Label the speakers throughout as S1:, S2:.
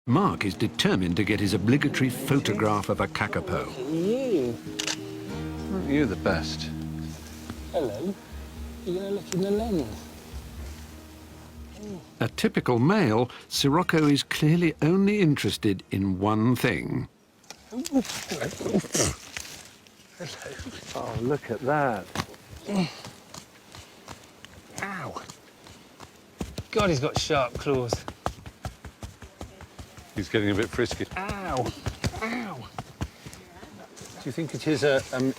S1: Mark is determined to get his obligatory photograph of a kakapo.
S2: Aren't you the best?
S3: Hello. You're going to look in the lens.
S1: A typical male, Sirocco is clearly only interested in one thing.
S3: Hello.
S2: Oh, look at that.
S3: Ow. God, he's got sharp claws.
S2: He's getting a bit frisky.
S3: Ow. Ow.
S2: Do you think it is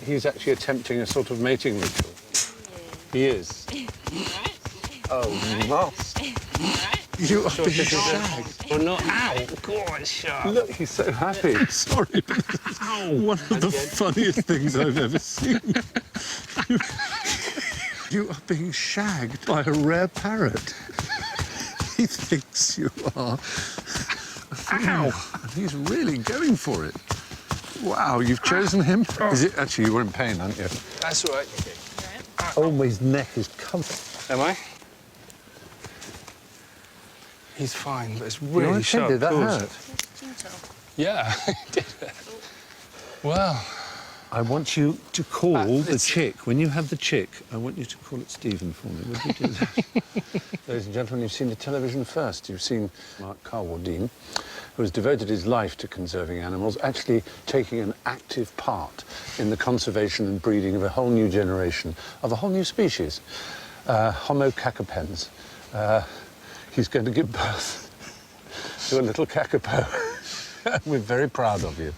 S2: he's actually attempting a sort of mating ritual? He is. Oh, Moss. You are being shagged.
S3: Or not. Ow. God, it's sharp.
S2: Look, he's so happy.
S4: I'm sorry, but one of the funniest things I've ever seen. You are being shagged by a rare parrot. He thinks you are.
S2: Ow.
S4: And he's really going for it. Wow, you've chosen him?
S2: Is it actually, you were in pain, aren't you?
S3: That's all right.
S2: Oh, his neck is covered.
S3: Am I? He's fine, but it's really sharp
S2: Did that
S3: claws.
S2: hurt?
S3: Yeah, it did. Well,
S4: I want you to call the
S3: it's-
S4: chick. When you have the chick, I want you to call it Stephen for me. Would you do that?
S2: Ladies and gentlemen, you've seen the television first. You've seen Mark Carwardine, who has devoted his life to conserving animals, actually taking an active part in the conservation and breeding of a whole new generation, of a whole new species, Homo cacapens. He's going to give birth to a little kakapo. We're very proud of you.